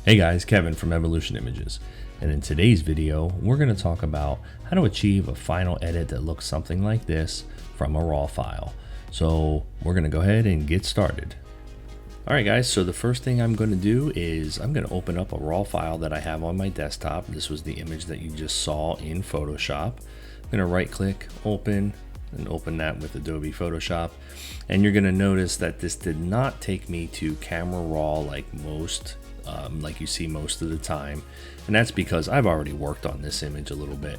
Hey guys, Kevin from Evolution Images, and in today's video we're going to talk about how to achieve a final edit that looks something like this from a raw file. So we're going to go ahead and get started. Alright guys, so the first thing I'm going to do is I'm going to open up a raw file that I have on my desktop. This was the image that you just saw in Photoshop. I'm going to right click, open, and open that with Adobe Photoshop, and you're going to notice that this did not take me to Camera Raw like you see most of the time, and that's because I've already worked on this image a little bit.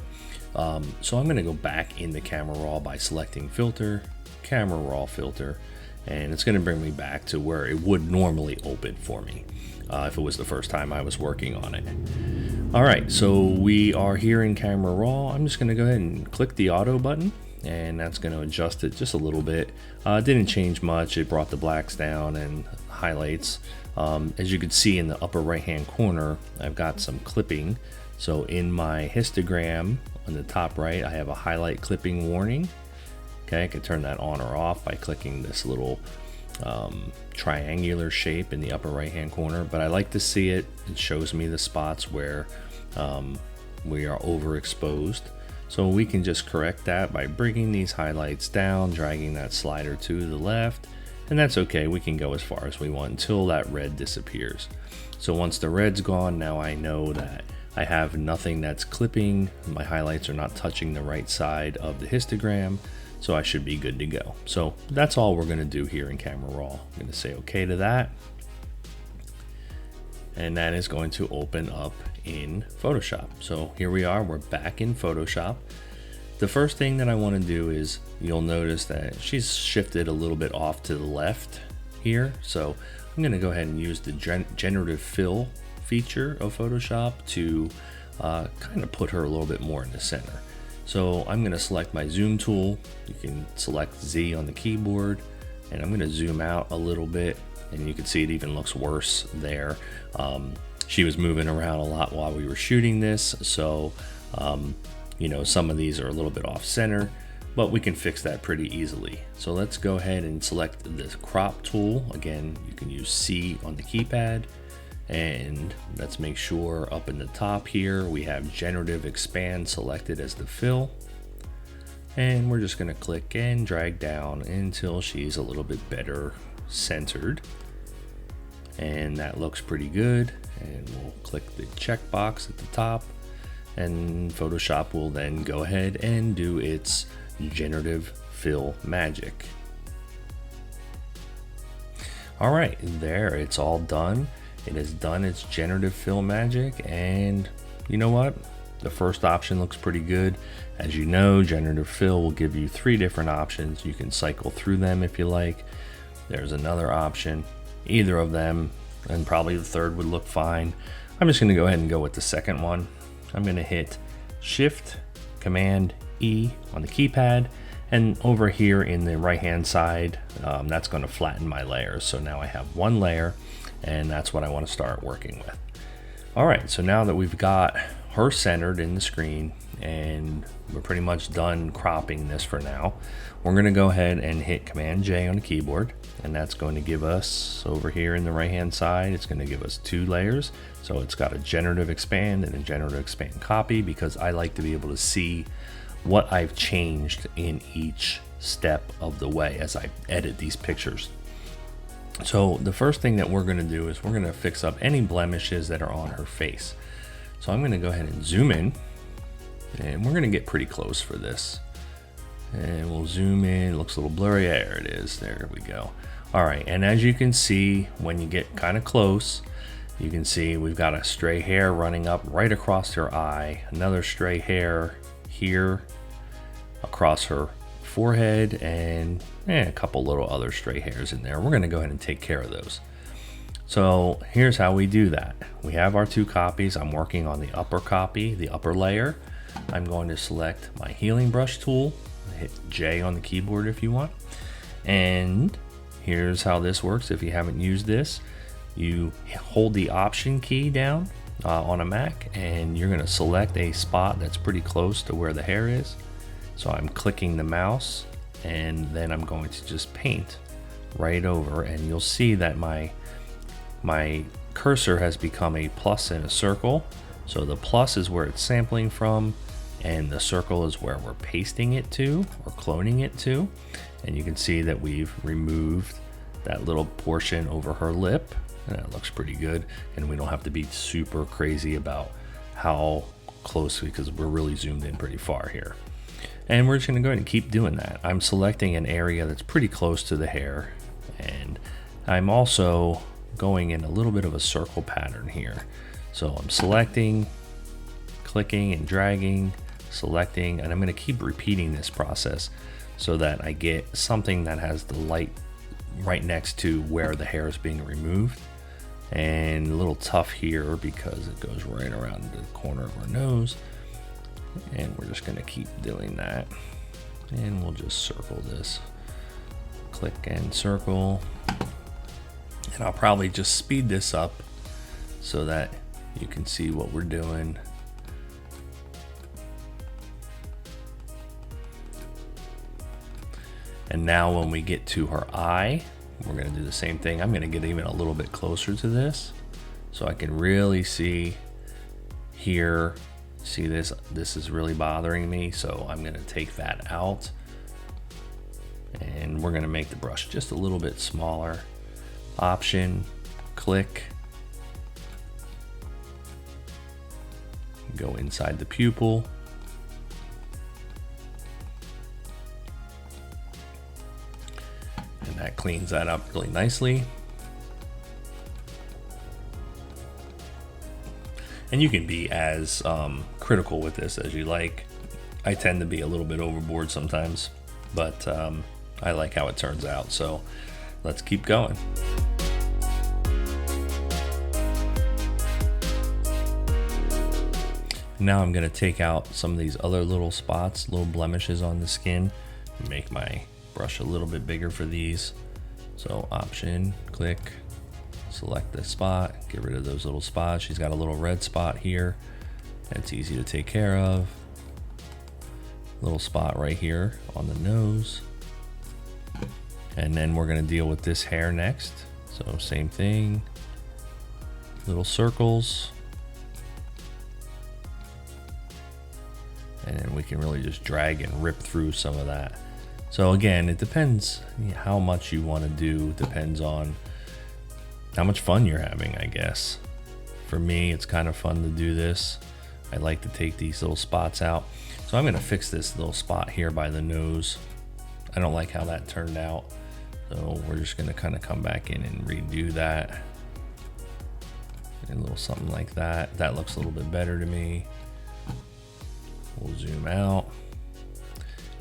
So I'm going to go back into Camera Raw by selecting Filter, Camera Raw Filter, and it's going to bring me back to where it would normally open for me if it was the first time I was working on it. Alright, so we are here in Camera Raw. I'm just going to go ahead and click the auto button, and that's going to adjust it just a little bit. It didn't change much. It brought the blacks down and highlights. As you can see in the upper right hand corner, I've got some clipping. So in my histogram on the top right, I have a highlight clipping warning. Okay, I can turn that on or off by clicking this little triangular shape in the upper right hand corner, but I like to see it. It shows me the spots where we are overexposed. So we can just correct that by bringing these highlights down, dragging that slider to the left, and that's okay. We can go as far as we want until that red disappears. So once the red's gone, now I know that I have nothing that's clipping. My highlights are not touching the right side of the histogram, so I should be good to go. So that's all we're gonna do here in Camera Raw. I'm gonna say okay to that, and that is going to open up in Photoshop. So here we are, we're back in Photoshop. The first thing that I want to do is, you'll notice that she's shifted a little bit off to the left here. So I'm going to go ahead and use the generative fill feature of Photoshop to kind of put her a little bit more in the center. So I'm going to select my zoom tool. You can select Z on the keyboard, and I'm going to zoom out a little bit, and you can see it even looks worse there. She was moving around a lot while we were shooting this, so you know, some of these are a little bit off center, but we can fix that pretty easily. So let's go ahead and select this crop tool. Again, you can use C on the keypad, and let's make sure up in the top here we have generative expand selected as the fill, and we're just going to click and drag down until she's a little bit better centered, and that looks pretty good. And we'll click the checkbox at the top, and Photoshop will then go ahead and do its generative fill magic. Alright, there, it's all done. It has done its generative fill magic, and you know what? The first option looks pretty good. As you know, generative fill will give you 3 different options. You can cycle through them if you like. There's another option. Either of them, and probably the third, would look fine. I'm just going to go ahead and go with the second one. I'm going to hit Shift Command E on the keypad, and over here in the right hand side, that's going to flatten my layers. So now I have one layer, and that's what I want to start working with. Alright, so now that we've got her centered in the screen and we're pretty much done cropping this for now, we're going to go ahead and hit Command J on the keyboard, and that's going to give us, over here in the right hand side, it's going to give us 2 layers. So it's got a generative expand and a generative expand copy, because I like to be able to see what I've changed in each step of the way as I edit these pictures. So the first thing that we're going to do is we're going to fix up any blemishes that are on her face. So I'm going to go ahead and zoom in, and we're going to get pretty close for this. And we'll zoom in. It looks a little blurry. There it is. There we go. All right, and as you can see, when you get kind of close, you can see we've got a stray hair running up right across her eye, another stray hair here across her forehead, and a couple little other stray hairs in there. We're going to go ahead and take care of those. So here's how we do that. We have our 2 copies. I'm working on the upper copy, the upper layer. I'm going to select my healing brush tool, hit J on the keyboard if you want, and here's how this works. If you haven't used this, you hold the Option key down on a Mac, and you're going to select a spot that's pretty close to where the hair is. So I'm clicking the mouse, and then I'm going to just paint right over, and you'll see that my cursor has become a plus and a circle. So the plus is where it's sampling from, and the circle is where we're pasting it to or cloning it to. And you can see that we've removed that little portion over her lip, and that looks pretty good. And we don't have to be super crazy about how close, because we're really zoomed in pretty far here. And we're just gonna go ahead and keep doing that. I'm selecting an area that's pretty close to the hair, and I'm also going in a little bit of a circle pattern here. So I'm selecting, clicking and dragging, selecting, and I'm gonna keep repeating this process so that I get something that has the light right next to where the hair is being removed. And a little tough here because it goes right around the corner of our nose. And we're just gonna keep doing that. And we'll just circle this. Click and circle. And I'll probably just speed this up so that you can see what we're doing. And now when we get to her eye, we're gonna do the same thing. I'm gonna get even a little bit closer to this so I can really see here. See this? This is really bothering me, so I'm gonna take that out. And we're gonna make the brush just a little bit smaller. Option, click. Go inside the pupil. And that cleans that up really nicely. And you can be as critical with this as you like. I tend to be a little bit overboard sometimes, but I like how it turns out. So let's keep going. Now I'm gonna take out some of these other little spots, little blemishes on the skin, and make my brush a little bit bigger for these. So option, click, select the spot, get rid of those little spots. She's got a little red spot here. That's easy to take care of. Little spot right here on the nose. And then we're gonna deal with this hair next. So same thing, little circles. And then we can really just drag and rip through some of that. So again, it depends how much you want to do. It depends on how much fun you're having, I guess. For me, it's kind of fun to do this. I like to take these little spots out. So I'm gonna fix this little spot here by the nose. I don't like how that turned out. So we're just gonna kind of come back in and redo that. And a little something like that. That looks a little bit better to me. We'll zoom out.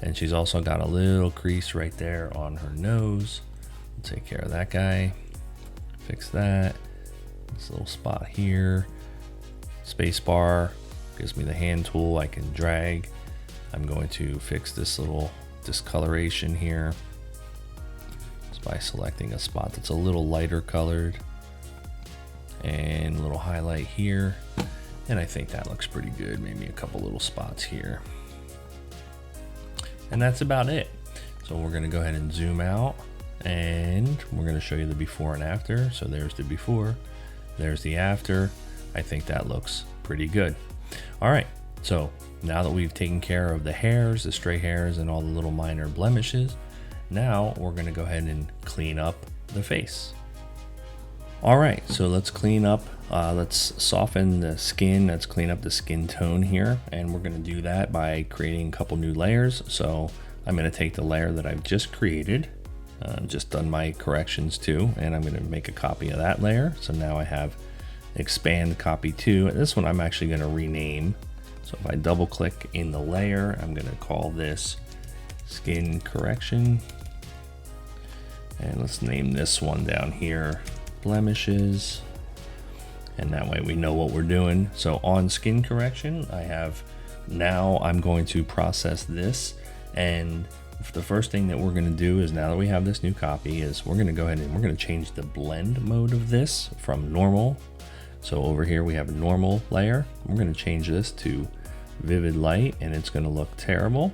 And she's also got a little crease right there on her nose. We'll take care of that guy. Fix that. This little spot here. Space bar gives me the hand tool. I can drag. I'm going to fix this little discoloration here just by selecting a spot that's a little lighter colored. And a little highlight here. And I think that looks pretty good. Maybe a couple little spots here. And that's about it. So we're gonna go ahead and zoom out and we're gonna show you the before and after. So there's the before, there's the after. I think that looks pretty good. All right, so now that we've taken care of the hairs, the stray hairs, and all the little minor blemishes, now we're gonna go ahead and clean up the face. All right, so let's clean up, let's soften the skin, let's clean up the skin tone here, and we're gonna do that by creating a couple new layers. So I'm gonna take the layer that I've just created, just done my corrections to, and I'm gonna make a copy of that layer. So now I have expand copy to, and this one I'm actually gonna rename. So if I double click in the layer, I'm gonna call this skin correction. And let's name this one down here blemishes, and that way we know what we're doing. So on skin correction, I have, now I'm going to process this, and the first thing that we're going to do is, now that we have this new copy, is we're going to go ahead and we're going to change the blend mode of this from normal. So over here we have a normal layer. We're going to change this to vivid light, and it's going to look terrible,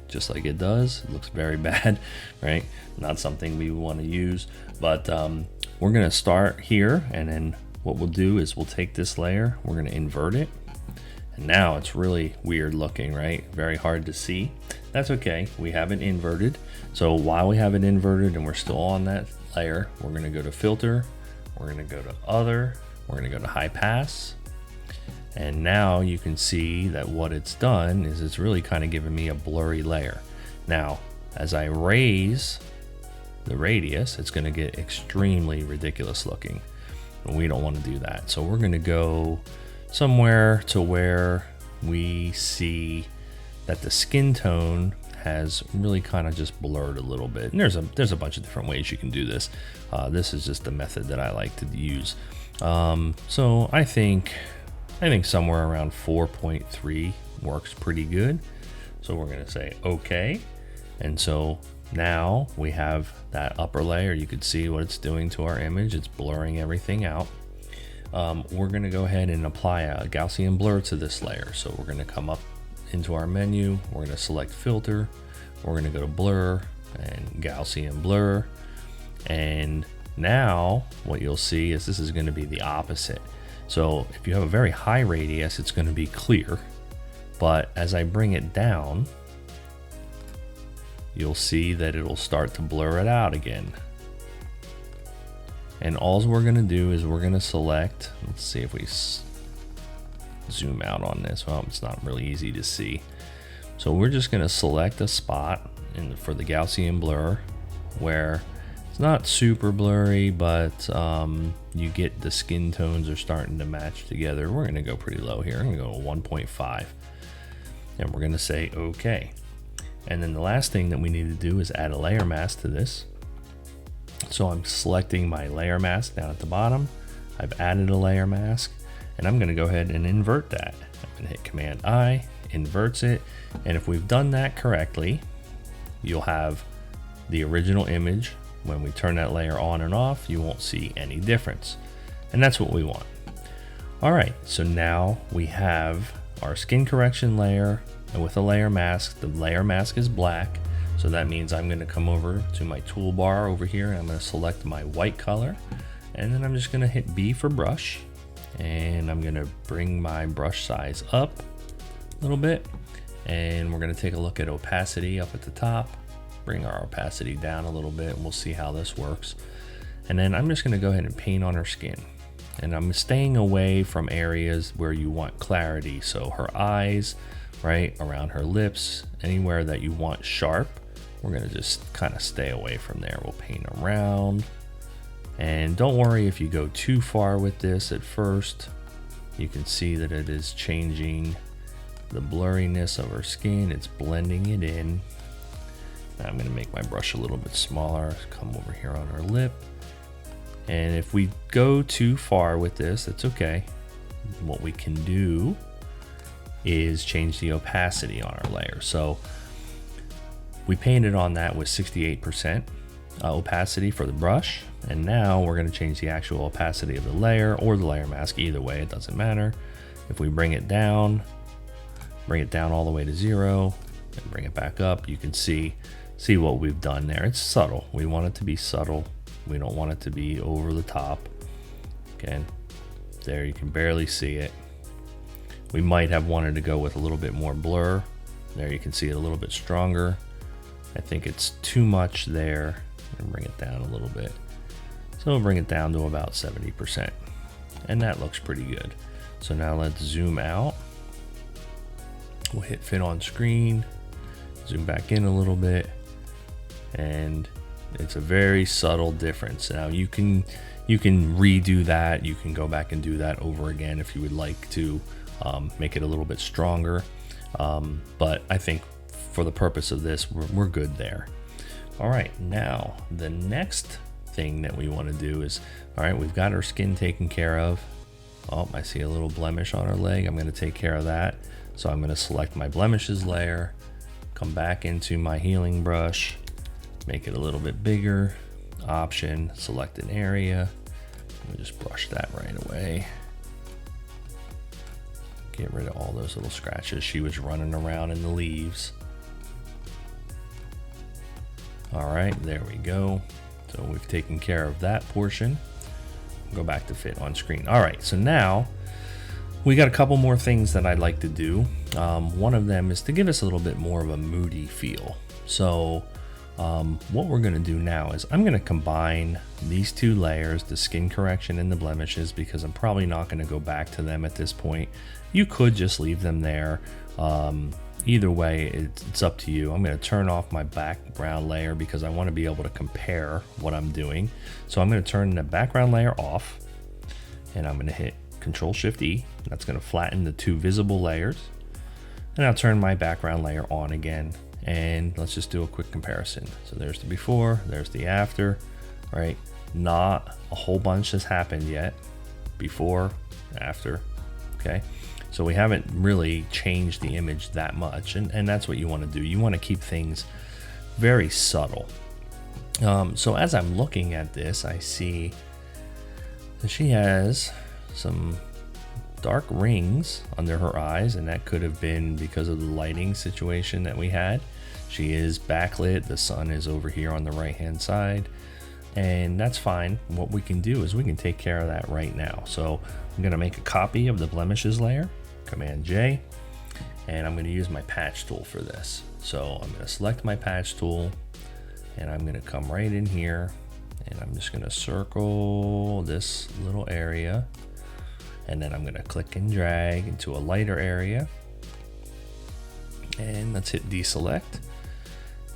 just like it does. It looks very bad, right? Not something we want to use, but we're gonna start here and then what we'll do is we'll take this layer, we're gonna invert it. And now it's really weird looking, right? Very hard to see. That's okay, we have it inverted. So while we have it inverted and we're still on that layer, we're gonna go to filter, we're gonna go to other, we're gonna go to high pass. And now you can see that what it's done is it's really kind of giving me a blurry layer. Now, as I raise the radius, it's gonna get extremely ridiculous looking. And we don't wanna do that. So we're gonna go somewhere to where we see that the skin tone has really kind of just blurred a little bit. And there's a bunch of different ways you can do this. This is just the method that I like to use. So I think somewhere around 4.3 works pretty good. So we're gonna say okay. And so now we have that upper layer. You can see what it's doing to our image. It's blurring everything out. We're gonna go ahead and apply a Gaussian blur to this layer. So we're gonna come up into our menu. We're gonna select filter. We're gonna go to blur and Gaussian blur. And now what you'll see is this is gonna be the opposite. So if you have a very high radius, it's gonna be clear. But as I bring it down, you'll see that it'll start to blur it out again. And all we're gonna do is we're gonna select, let's see if we zoom out on this. Well, it's not really easy to see. So we're just gonna select a spot for the Gaussian blur where it's not super blurry, but you get the skin tones are starting to match together. We're gonna go pretty low here. I'm gonna go 1.5. And we're gonna say okay. And then the last thing that we need to do is add a layer mask to this. So I'm selecting my layer mask down at the bottom. I've added a layer mask and I'm gonna go ahead and invert that. I'm gonna hit Command I, inverts it. And if we've done that correctly, you'll have the original image. When we turn that layer on and off, you won't see any difference. And that's what we want. All right, so now we have our skin correction layer, and with a layer mask, the layer mask is black. So that means I'm gonna come over to my toolbar over here, and I'm gonna select my white color, and then I'm just gonna hit B for brush, and I'm gonna bring my brush size up a little bit, and we're gonna take a look at opacity up at the top, bring our opacity down a little bit, and we'll see how this works. And then I'm just gonna go ahead and paint on her skin. And I'm staying away from areas where you want clarity. So her eyes, right, around her lips, anywhere that you want sharp, we're gonna just kind of stay away from there. We'll paint around. And don't worry if you go too far with this at first. You can see that it is changing the blurriness of her skin. It's blending it in. Now I'm gonna make my brush a little bit smaller, come over here on her lip. And if we go too far with this, it's okay. What we can do is change the opacity on our layer. So we painted on that with 68% opacity for the brush. And now we're gonna change the actual opacity of the layer or the layer mask, either way, it doesn't matter. If we bring it down all the way to 0 and bring it back up, you can see what we've done there. It's subtle. We want it to be subtle. We don't want it to be over the top. Okay, there you can barely see it. We might have wanted to go with a little bit more blur. There you can see it a little bit stronger. I think it's too much there. And bring it down a little bit. So we'll bring it down to about 70%. And that looks pretty good. So now let's zoom out. We'll hit fit on screen, zoom back in a little bit, and it's a very subtle difference. Now you can redo that. You can go back and do that over again if you would like to make it a little bit stronger. But I think for the purpose of this, we're good there. All right, now the next thing that we want to do is, all right, we've got our skin taken care of. Oh, I see a little blemish on her leg. I'm going to take care of that. So I'm going to select my blemishes layer, come back into my healing brush, make it a little bit bigger, option, select an area. We'll just brush that right away. Get rid of all those little scratches. She was running around in the leaves. All right, there we go. So we've taken care of that portion. go back to fit on screen. All right, so now we got a couple more things that I'd like to do. One of them is to give us a little bit more of a moody feel. So what we're gonna do now is I'm gonna combine these two layers, the skin correction and the blemishes, because I'm probably not gonna go back to them at this point. You could just leave them there. Either way, it's up to you. I'm gonna turn off my background layer because I wanna be able to compare what I'm doing. So I'm gonna turn the background layer off, and I'm gonna hit Control-Shift-E. That's gonna flatten the two visible layers. And I'll turn my background layer on again. And let's just do a quick comparison. So there's the before, there's the after, right? Not a whole bunch has happened yet. Before, after, okay? So we haven't really changed the image that much, and that's what you want to do. You want to keep things very subtle. So as I'm looking at this, I see that she has some dark rings under her eyes, and that could have been because of the lighting situation that we had. She is backlit, the sun is over here on the right hand side, and that's fine. What we can do is we can take care of that right now. So I'm going to make a copy of the blemishes layer, Command J, and I'm going to use my patch tool for this. So I'm going to select my patch tool, and I'm going to come right in here, and I'm just going to circle this little area, and then I'm going to click and drag into a lighter area, and let's hit deselect.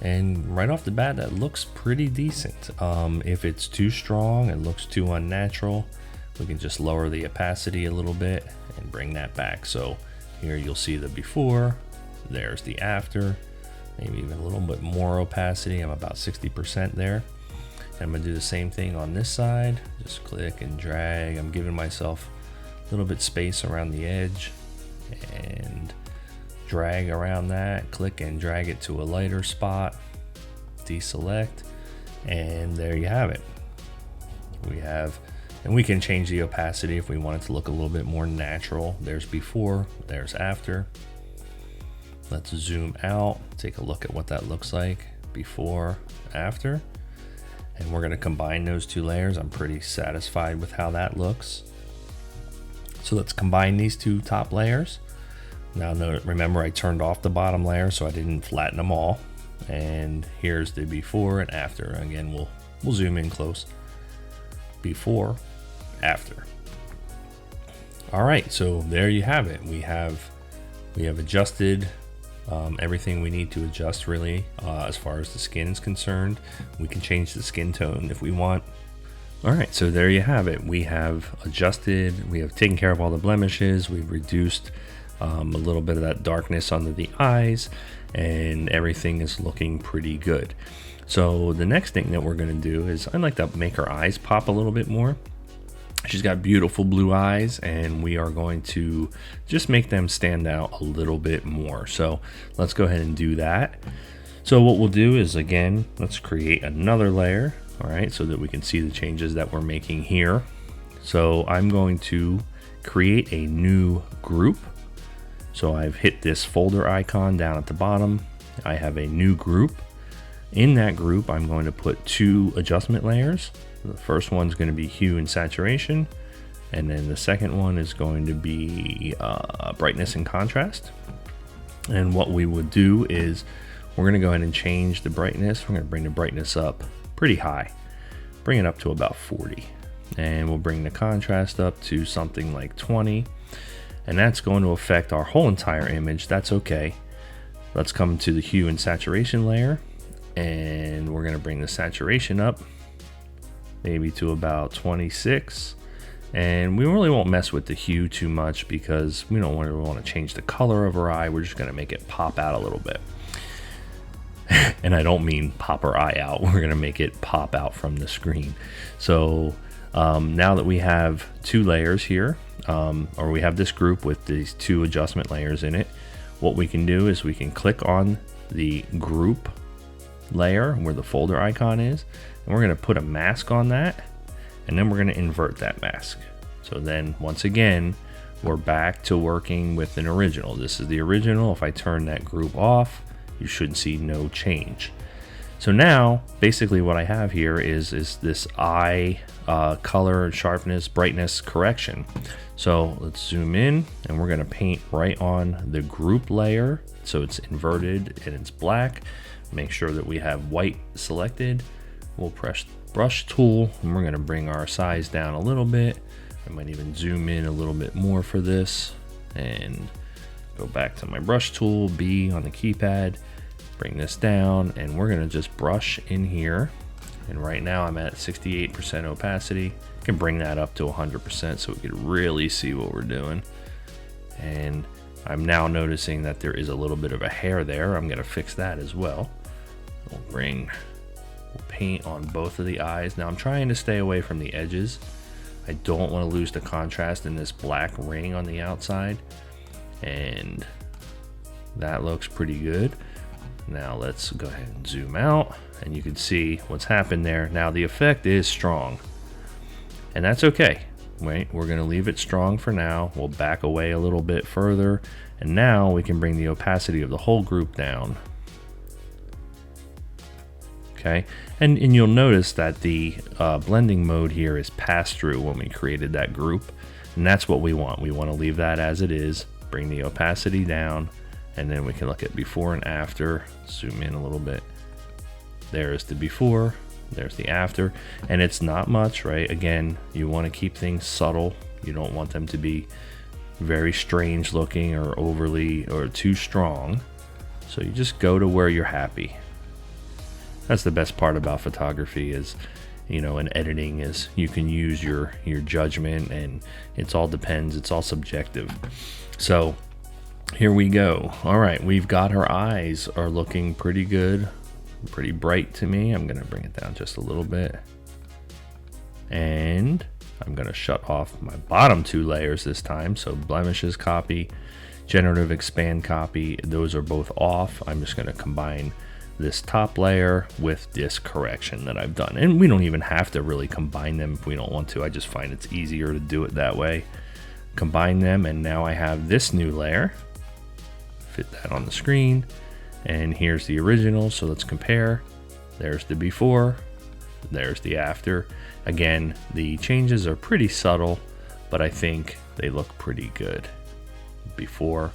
And right off the bat, that looks pretty decent. If it's too strong, it looks too unnatural, we can just lower the opacity a little bit and bring that back. So here you'll see the before, there's the after, maybe even a little bit more opacity. I'm about 60% there. And I'm gonna do the same thing on this side. Just click and drag. I'm giving myself a little bit space around the edge and drag around that, click and drag it to a lighter spot, deselect, and there you have it. And we can change the opacity if we want it to look a little bit more natural. There's before, there's after. Let's zoom out, take a look at what that looks like before, after. And we're gonna combine those two layers. I'm pretty satisfied with how that looks. So let's combine these two top layers. Now remember, I turned off the bottom layer so I didn't flatten them all. And here's the before and after. Again, we'll zoom in close. Before, after. All right, so there you have it. We have adjusted everything we need to adjust, really, as far as the skin is concerned. We can change the skin tone if we want. All right, so there you have it. We have adjusted, we have taken care of all the blemishes, we've reduced a little bit of that darkness under the eyes, and everything is looking pretty good. So the next thing that we're gonna do is I'd like to make her eyes pop a little bit more. She's got beautiful blue eyes, and we are going to just make them stand out a little bit more. So let's go ahead and do that. So what we'll do is, again, let's create another layer, all right, so that we can see the changes that we're making here. So I'm going to create a new group. So I've hit this folder icon down at the bottom. I have a new group. In that group, I'm going to put two adjustment layers. The first one's going to be hue and saturation, and then the second one is going to be brightness and contrast. And what we would do is we're going to go ahead and change the brightness. We're going to bring the brightness up pretty high, bring it up to about 40, and we'll bring the contrast up to something like 20, and that's going to affect our whole entire image. That's okay. Let's come to the hue and saturation layer, and we're going to bring the saturation up maybe to about 26, and we really won't mess with the hue too much because we don't really want to change the color of her eye. We're just going to make it pop out a little bit. And I don't mean pop her eye out, we're going to make it pop out from the screen. So now that we have two layers here, or we have this group with these two adjustment layers in it, what we can do is we can click on the group layer where the folder icon is, and we're going to put a mask on that, and then we're going to invert that mask. So then once again, we're back to working with an original. This is the original. If I turn that group off, you should see no change. So now, basically what I have here is this eye color, sharpness, brightness correction. So let's zoom in, and we're gonna paint right on the group layer. So it's inverted and it's black. Make sure that we have white selected. We'll press brush tool, and we're gonna bring our size down a little bit. I might even zoom in a little bit more for this, and go back to my brush tool, B on the keypad, bring this down, and we're gonna just brush in here. And right now I'm at 68% opacity. I can bring that up to 100% so we can really see what we're doing. And I'm now noticing that there is a little bit of a hair there. I'm gonna fix that as well. We'll paint on both of the eyes. Now I'm trying to stay away from the edges. I don't want to lose the contrast in this black ring on the outside. And that looks pretty good. Now let's go ahead and zoom out, and you can see what's happened there. Now the effect is strong, and that's okay. Right, we're gonna leave it strong for now. We'll back away a little bit further, and now we can bring the opacity of the whole group down. Okay, and you'll notice that the blending mode here is pass through when we created that group, and that's what we want. We want to leave that as it is, bring the opacity down, and then we can look at before and after. Zoom in a little bit. There's the before, there's the after, and it's not much, right? Again, you want to keep things subtle. You don't want them to be very strange looking or overly or too strong. So you just go to where you're happy. That's the best part about photography is, you know, and editing is you can use your judgment, and it's all depends. It's all subjective. So here we go. All right, we've got her eyes are looking pretty good, pretty bright to me. I'm gonna bring it down just a little bit, and I'm gonna shut off my bottom two layers this time. So blemishes copy, generative expand copy, those are both off. I'm just gonna combine this top layer with this correction that I've done, and we don't even have to really combine them if we don't want to. I just find it's easier to do it that way. Combine them, and now I have this new layer. Fit that on the screen, and here's the original. So let's compare. There's the before, there's the after. Again, the changes are pretty subtle, but I think they look pretty good. Before,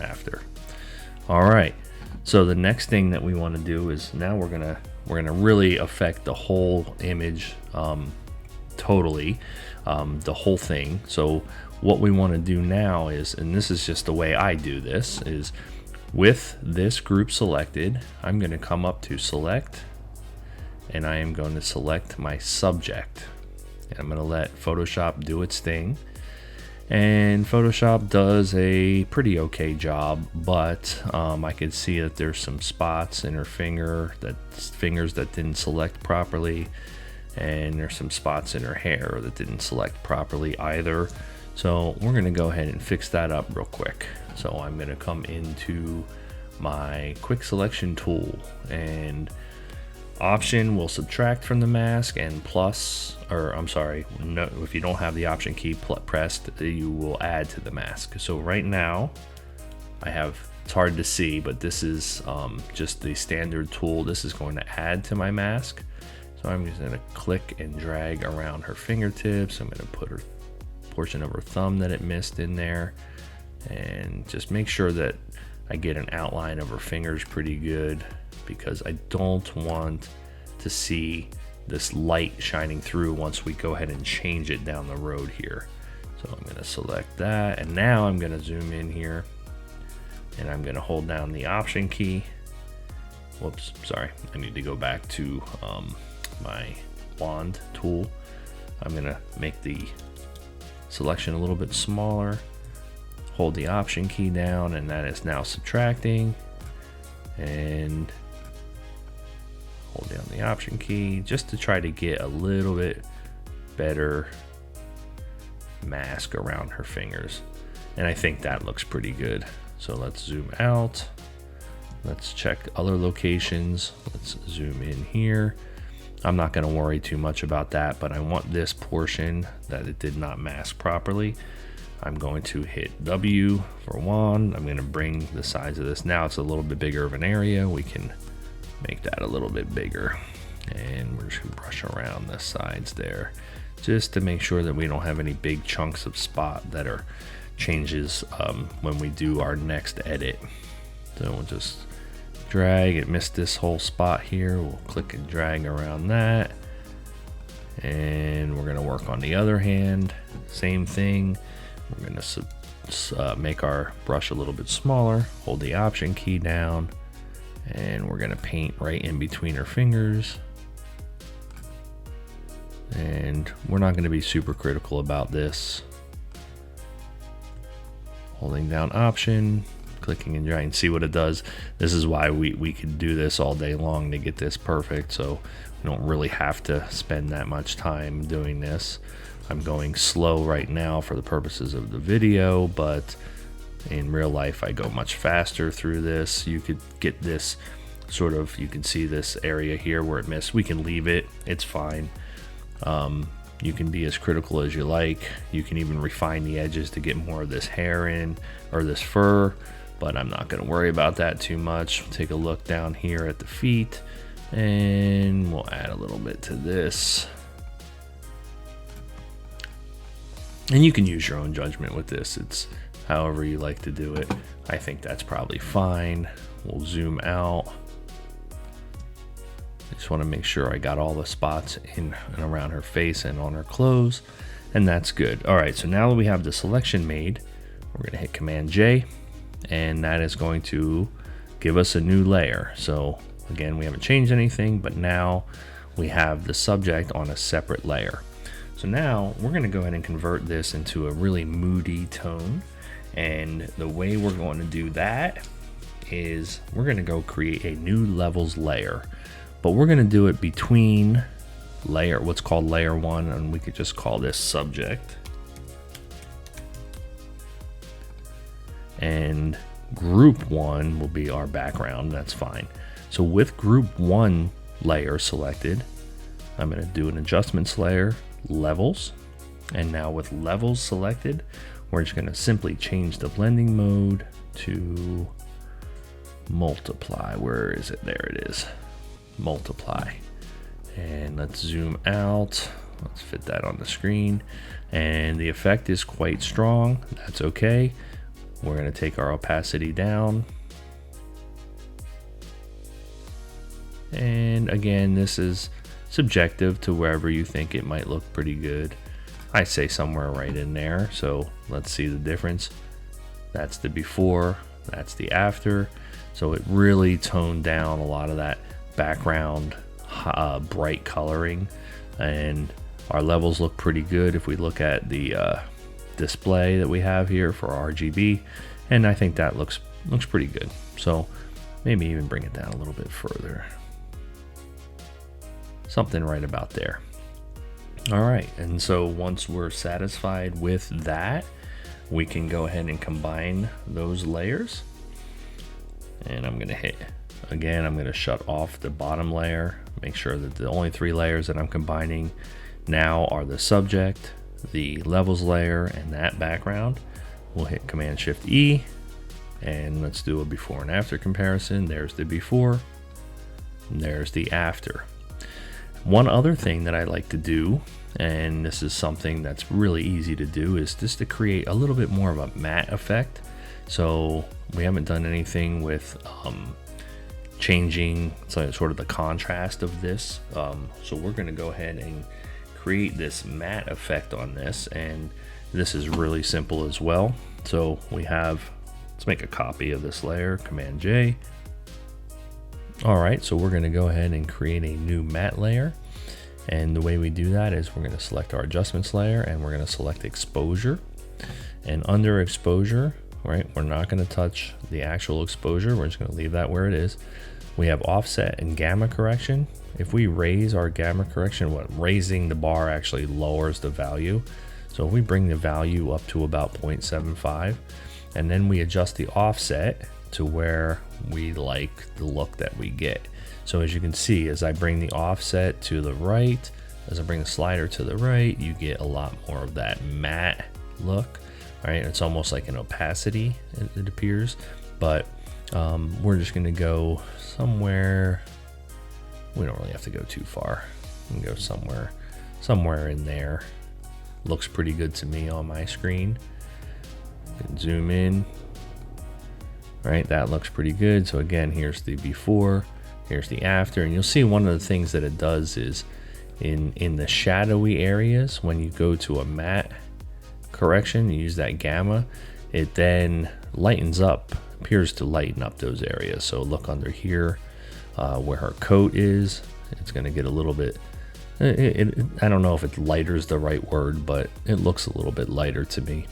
after. All right, so the next thing that we want to do is now we're gonna really affect the whole image, totally, the whole thing. So what we want to do now is, and this is just the way I do this, is with this group selected, I'm going to come up to select, and I am going to select my subject. And I'm going to let Photoshop do its thing. And Photoshop does a pretty okay job, but I could see that there's some spots in her fingers that didn't select properly, and there's some spots in her hair that didn't select properly either. So we're gonna go ahead and fix that up real quick. So I'm gonna come into my quick selection tool, and option will subtract from the mask, and plus, or I'm sorry, no, if you don't have the option key pressed, you will add to the mask. So right now I have, it's hard to see, but this is just the standard tool. This is going to add to my mask. So I'm just gonna click and drag around her fingertips. I'm gonna put her portion of her thumb that it missed in there, and just make sure that I get an outline of her fingers pretty good, because I don't want to see this light shining through once we go ahead and change it down the road here. So I'm going to select that, and now I'm going to zoom in here, and I'm going to hold down the option key. Whoops, sorry, I need to go back to my wand tool. I'm going to make the selection a little bit smaller, hold the option key down, and that is now subtracting, and hold down the option key just to try to get a little bit better mask around her fingers. And I think that looks pretty good. So let's zoom out, let's check other locations, let's zoom in here. I'm not going to worry too much about that, but I want this portion that it did not mask properly. I'm going to hit W for wand. I'm going to bring the size of this. Now it's a little bit bigger of an area. We can make that a little bit bigger. And we're just gonna brush around the sides there, just to make sure that we don't have any big chunks of spot that are changes when we do our next edit. So we'll just drag it, missed this whole spot here. We'll click and drag around that. And we're gonna work on the other hand, same thing. We're gonna make our brush a little bit smaller, hold the Option key down, and we're gonna paint right in between her fingers. And we're not gonna be super critical about this. Holding down Option, clicking and dragging, see what it does. This is why we could do this all day long to get this perfect, so we don't really have to spend that much time doing this. I'm going slow right now for the purposes of the video, but in real life I go much faster through this. You could get this sort of, you can see this area here where it missed. We can leave it, it's fine. You can be as critical as you like. You can even refine the edges to get more of this hair in, or this fur, but I'm not going to worry about that too much. Take a look down here at the feet, and we'll add a little bit to this. And you can use your own judgment with this. It's however you like to do it. I think that's probably fine. We'll zoom out. I just want to make sure I got all the spots in and around her face and on her clothes, and that's good. All right, so now that we have the selection made, we're going to hit Command J, and that is going to give us a new layer. So again, we haven't changed anything, but now we have the subject on a separate layer. So now we're going to go ahead and convert this into a really moody tone, and the way we're going to do that is we're going to go create a new levels layer. But we're going to do it between what's called layer 1, and we could just call this subject. And group 1 will be our background, that's fine. So with group 1 layer selected, I'm going to do an adjustments layer, levels. And now with levels selected, we're just going to simply change the blending mode to multiply. Where is it? There it is. Multiply. And let's zoom out. Let's fit that on the screen. And the effect is quite strong. That's okay. We're going to take our opacity down. And again, this is subjective to wherever you think it might look pretty good. I say somewhere right in there. So let's see the difference. That's the before, that's the after. So it really toned down a lot of that background bright coloring, and our levels look pretty good if we look at the display that we have here for RGB, and I think that looks pretty good. So maybe even bring it down a little bit further, something right about there. All right, and so once we're satisfied with that, we can go ahead and combine those layers. And I'm gonna hit, again, I'm gonna shut off the bottom layer, make sure that the only 3 layers that I'm combining now are the subject, the levels layer, and that background. We'll hit Command Shift E, and let's do a before and after comparison. There's the before, and there's the after. One other thing that I like to do, and this is something that's really easy to do, is just to create a little bit more of a matte effect. So we haven't done anything with changing sort of the contrast of this. So we're going to go ahead and create this matte effect on this, and this is really simple as well. So we have, let's make a copy of this layer, Command J. All right, so we're going to go ahead and create a new matte layer. And the way we do that is we're going to select our adjustments layer, and we're going to select exposure. And under exposure, right, we're not going to touch the actual exposure. We're just going to leave that where it is. We have offset and gamma correction. If we raise our gamma correction, raising the bar actually lowers the value. So if we bring the value up to about 0.75, and then we adjust the offset to where we like the look that we get. So as you can see, as I bring the offset to the right, as I bring the slider to the right, you get a lot more of that matte look. Right, it's almost like an opacity, it appears, but we're just going to go somewhere We don't really have to go too far. We can go somewhere in there. Looks pretty good to me on my screen. And zoom in. Right, that looks pretty good. So again, here's the before, here's the after, and you'll see one of the things that it does is in the shadowy areas, when you go to a matte correction, you use that gamma, it then lightens up, appears to lighten up those areas. So look under here where her coat is, it's going to get a little bit, I don't know if it lighter is the right word, but it looks a little bit lighter to me.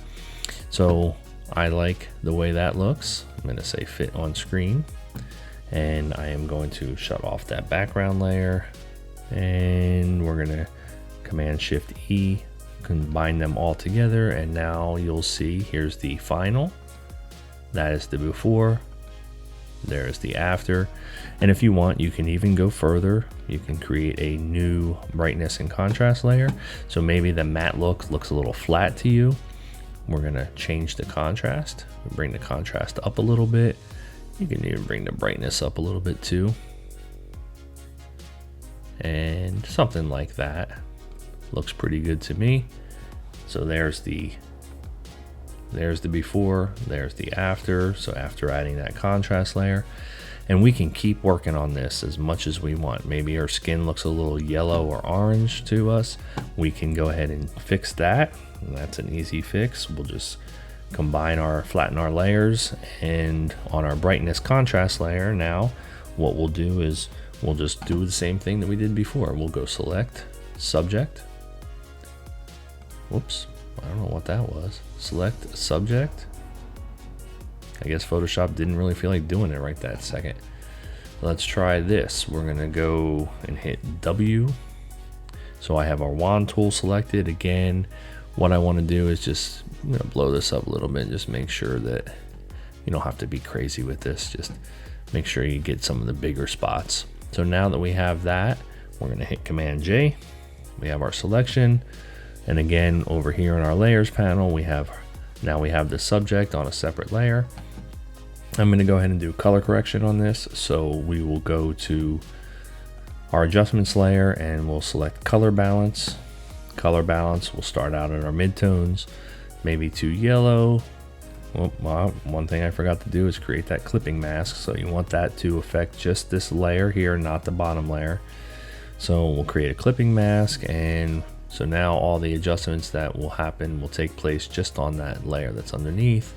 So I like the way that looks. I'm going to say fit on screen, and I am going to shut off that background layer, and we're going to Command Shift E, combine them all together, and now you'll see here's the final. That is the before. There's the after. And if you want, you can even go further. You can create a new brightness and contrast layer. So maybe the matte look looks a little flat to you. We're gonna change the contrast. Bring the contrast up a little bit. You can even bring the brightness up a little bit too. And something like that. Looks pretty good to me. So there's the before, there's the after. So after adding that contrast layer, and we can keep working on this as much as we want. Maybe her skin looks a little yellow or orange to us. We can go ahead and fix that. And that's an easy fix. We'll just flatten our layers, and on our brightness contrast layer now, what we'll do is we'll just do the same thing that we did before. We'll go select subject. Whoops, I don't know what that was. Select subject. I guess Photoshop didn't really feel like doing it right that second. Let's try this. We're gonna go and hit W. So I have our wand tool selected. Again, what I want to do is just, I'm gonna blow this up a little bit and just make sure that you don't have to be crazy with this. Just make sure you get some of the bigger spots. So now that we have that, we're gonna hit Command J. We have our selection. And again, over here in our layers panel, we have the subject on a separate layer. I'm going to go ahead and do color correction on this. So we will go to our adjustments layer and we'll select color balance. Color balance, we'll start out at our midtones, maybe too yellow. Well, one thing I forgot to do is create that clipping mask. So you want that to affect just this layer here, not the bottom layer. So we'll create a clipping mask, and so now all the adjustments that will happen will take place just on that layer that's underneath.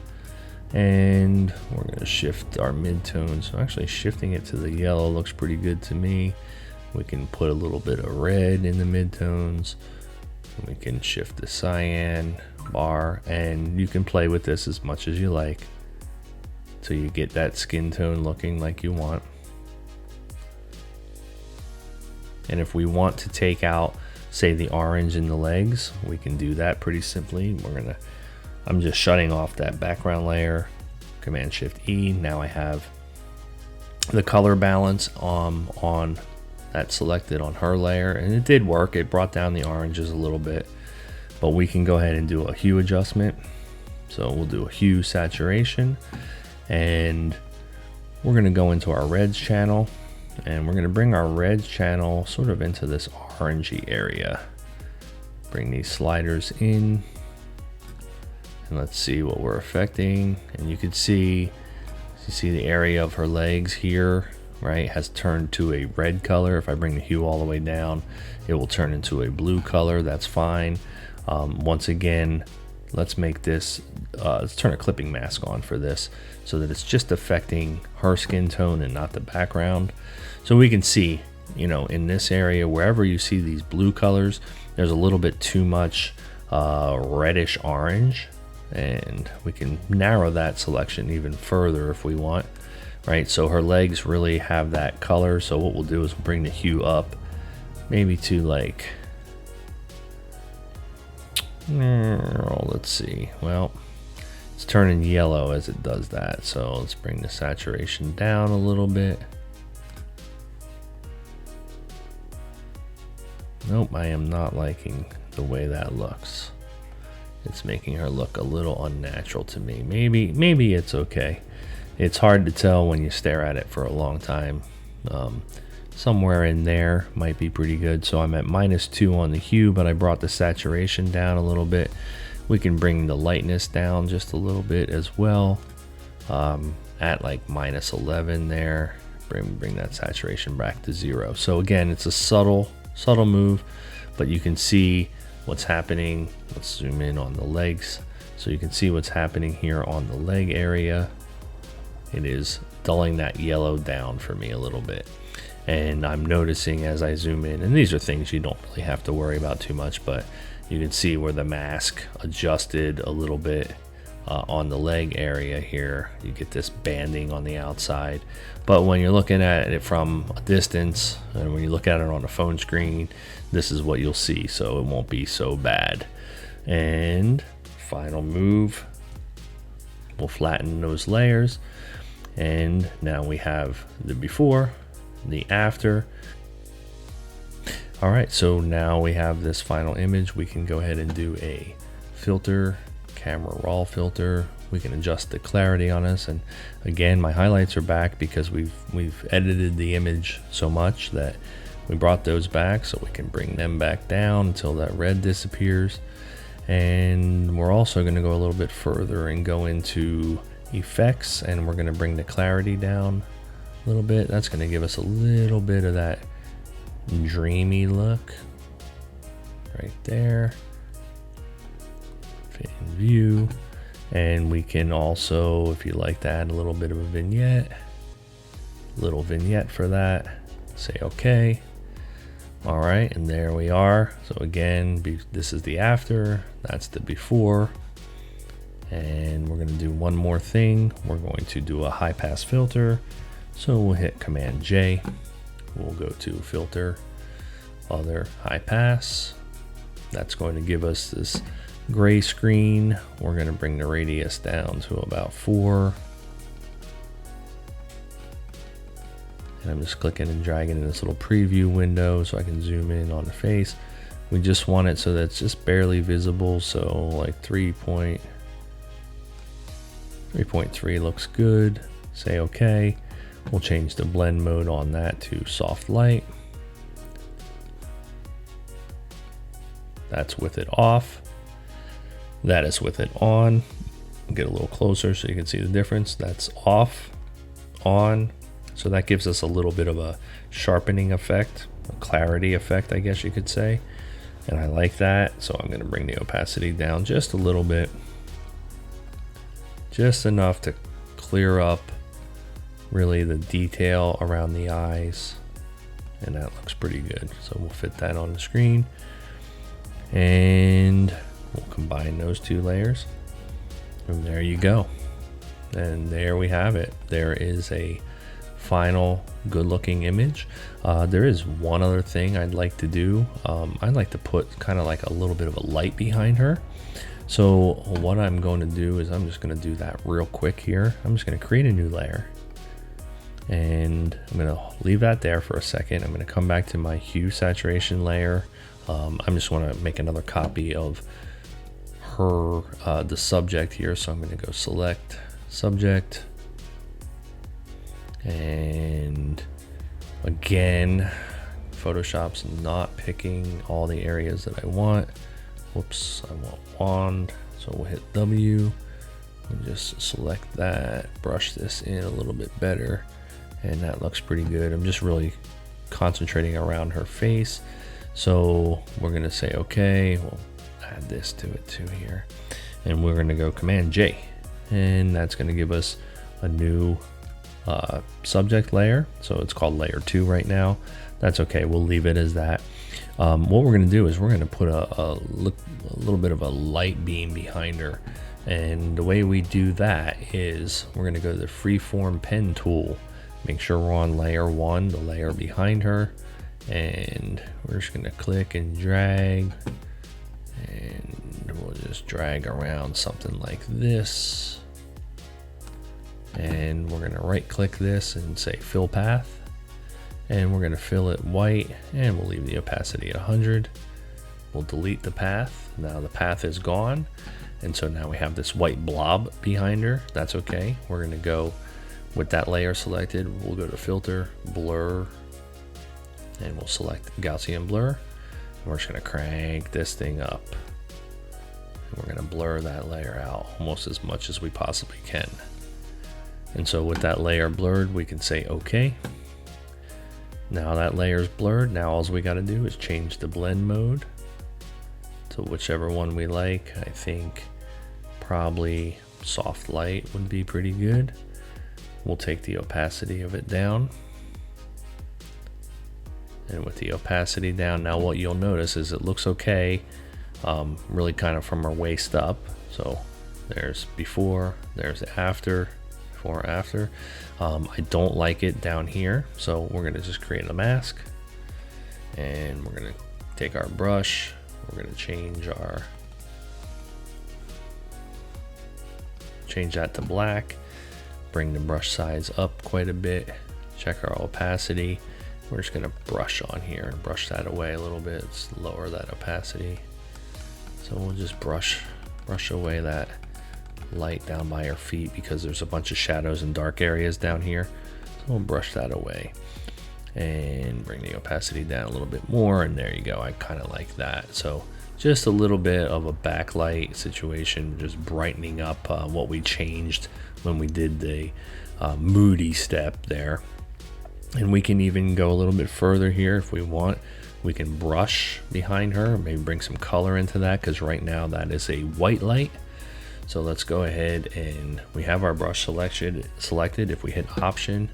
And we're going to shift our midtones. So actually shifting it to the yellow looks pretty good to me. We can put a little bit of red in the midtones. We can shift the cyan bar, and you can play with this as much as you like till you get that skin tone looking like you want. And if we want to take out, say, the orange in the legs, we can do that pretty simply. I'm just shutting off that background layer, Command Shift E. Now I have the color balance on that selected on her layer, and it did work. It brought down the oranges a little bit, but we can go ahead and do a hue adjustment. So we'll do a hue saturation, and we're going to go into our reds channel, and we're going to bring our reds channel sort of into this orangey area. Bring these sliders in, and let's see what we're affecting. And you can see, the area of her legs here, right, has turned to a red color. If I bring the hue all the way down, it will turn into a blue color. That's fine. Once again, let's make this, let's turn a clipping mask on for this so that it's just affecting her skin tone and not the background. So we can see, in this area, wherever you see these blue colors, there's a little bit too much reddish orange, and we can narrow that selection even further if we want, right? So her legs really have that color. So what we'll do is bring the hue up maybe to like, let's see, well, it's turning yellow as it does that. So let's bring the saturation down a little bit. Nope, I am not liking the way that looks. It's making her look a little unnatural to me. Maybe it's okay. It's hard to tell when you stare at it for a long time. somewhere in there might be pretty good. So I'm at -2 on the hue, but I brought the saturation down a little bit. We can bring the lightness down just a little bit as well, at like -11 there. Bring that saturation back to 0. So again, it's a subtle move, but you can see what's happening. Let's zoom in on the legs. So you can see what's happening here on the leg area. It is dulling that yellow down for me a little bit. And I'm noticing as I zoom in, and these are things you don't really have to worry about too much, but you can see where the mask adjusted a little bit on the leg area here. You get this banding on the outside, but when you're looking at it from a distance, and when you look at it on a phone screen, this is what you'll see, so it won't be so bad. And final move, we'll flatten those layers, and now we have the before, the after. All right, so now we have this final image. We can go ahead and do a filter, camera raw filter. We can adjust the clarity on this, and again, my highlights are back because we've edited the image so much that we brought those back, so we can bring them back down until that red disappears. And we're also going to go a little bit further and go into effects, and we're going to bring the clarity down a little bit. That's going to give us a little bit of that dreamy look right there. Fit in view. And we can also, if you like to add a little bit of a vignette, little vignette for that, say okay. All right, and there we are. So again, this is the after, that's the before. And we're gonna do one more thing. We're going to do a high pass filter. So we'll hit Command J. We'll go to filter, other high pass. That's going to give us this gray screen. We're going to bring the radius down to about 4. And I'm just clicking and dragging in this little preview window so I can zoom in on the face. We just want it so that it's just barely visible. So like 3.3 looks good. Say okay. We'll change the blend mode on that to soft light. That's with it off. That is with it on. Get a little closer so you can see the difference. That's off, on. So that gives us a little bit of a sharpening effect, a clarity effect, I guess you could say. And I like that. So I'm going to bring the opacity down just a little bit. Just enough to clear up really the detail around the eyes. And that looks pretty good. So we'll fit that on the screen. And we'll combine those two layers. And there you go. And there we have it. There is a final good looking image. There is one other thing I'd like to do. I'd like to put kind of like a little bit of a light behind her. So what I'm going to do is I'm just going to do that real quick here. I'm just going to create a new layer. And I'm going to leave that there for a second. I'm going to come back to my hue saturation layer. I'm just want to make another copy of her, the subject here. So I'm going to go select subject. And again, Photoshop's not picking all the areas that I want. Whoops, I want wand. So we'll hit W and just select that, brush this in a little bit better. And that looks pretty good. I'm just really concentrating around her face. So we're gonna say, okay, we'll add this to it too here. And we're gonna go Command J. And that's gonna give us a new subject layer. So it's called layer 2 right now. That's okay, we'll leave it as that. What we're gonna do is we're gonna put a little bit of a light beam behind her. And the way we do that is we're gonna go to the freeform pen tool. Make sure we're on layer 1, the layer behind her. And we're just gonna click and drag. And we'll just drag around something like this. And we're gonna right click this and say fill path. And we're gonna fill it white, and we'll leave the opacity at 100. We'll delete the path. Now the path is gone. And so now we have this white blob behind her. That's okay. We're gonna go with that layer selected. We'll go to filter, blur, and we'll select Gaussian blur. And we're just gonna crank this thing up. And we're gonna blur that layer out almost as much as we possibly can. And so with that layer blurred, we can say okay. Now that layer's blurred, now all we gotta do is change the blend mode to whichever one we like. I think probably soft light would be pretty good. We'll take the opacity of it down. And with the opacity down, now what you'll notice is it looks okay, really kind of from our waist up. So there's before, there's after, before, after. I don't like it down here, so we're gonna just create a mask, and we're gonna take our brush, we're gonna change that to black, bring the brush size up quite a bit, check our opacity. We're just gonna brush on here and brush that away a little bit, let's lower that opacity. So we'll just brush away that light down by our feet because there's a bunch of shadows and dark areas down here. So we'll brush that away and bring the opacity down a little bit more, and there you go. I kind of like that. So just a little bit of a backlight situation, just brightening up what we changed when we did the moody step there. And we can even go a little bit further here if we want. We can brush behind her, maybe bring some color into that, because right now that is a white light. So let's go ahead, and we have our brush selected. If we hit option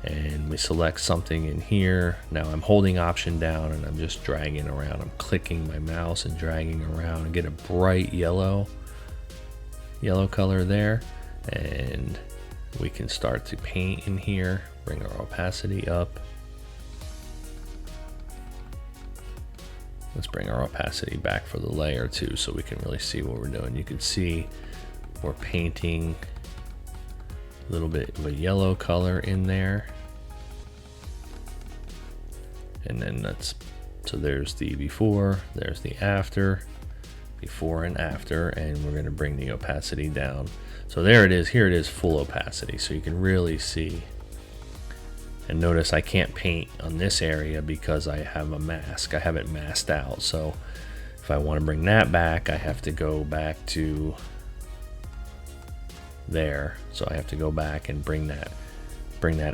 and we select something in here, now I'm holding option down and I'm just dragging around. I'm clicking my mouse and dragging around and get a bright yellow color there. And we can start to paint in here, bring our opacity up. Let's bring our opacity back for the layer too, so we can really see what we're doing. You can see we're painting a little bit of a yellow color in there. And then so there's the before, there's the after, before and after, and we're gonna bring the opacity down. So there it is, here it is full opacity, so you can really see. And notice I can't paint on this area because I have a mask. I have it masked out. So if I want to bring that back, I have to go back to there. So I have to go back and bring that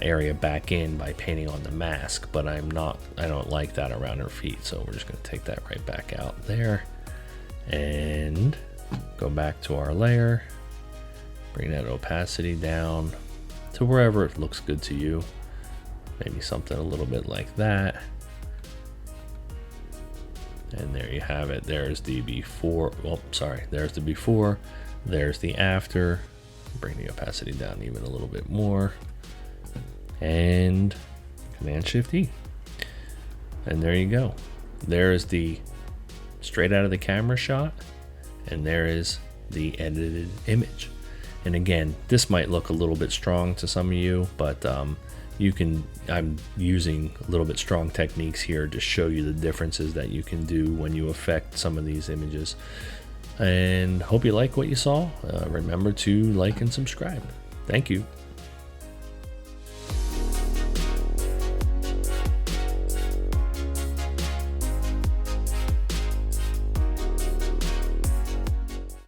area back in by painting on the mask, but I don't like that around her feet. So we're just going to take that right back out there and go back to our layer, bring that opacity down to wherever it looks good to you. Maybe something a little bit like that. And there you have it. There's the before. Oh, sorry. There's the before. There's the after. Bring the opacity down even a little bit more. And Command Shift E. And there you go. There is the straight out of the camera shot. And there is the edited image. And again, this might look a little bit strong to some of you, but I'm using a little bit strong techniques here to show you the differences that you can do when you affect some of these images. And hope you like what you saw. Remember to like and subscribe. Thank you.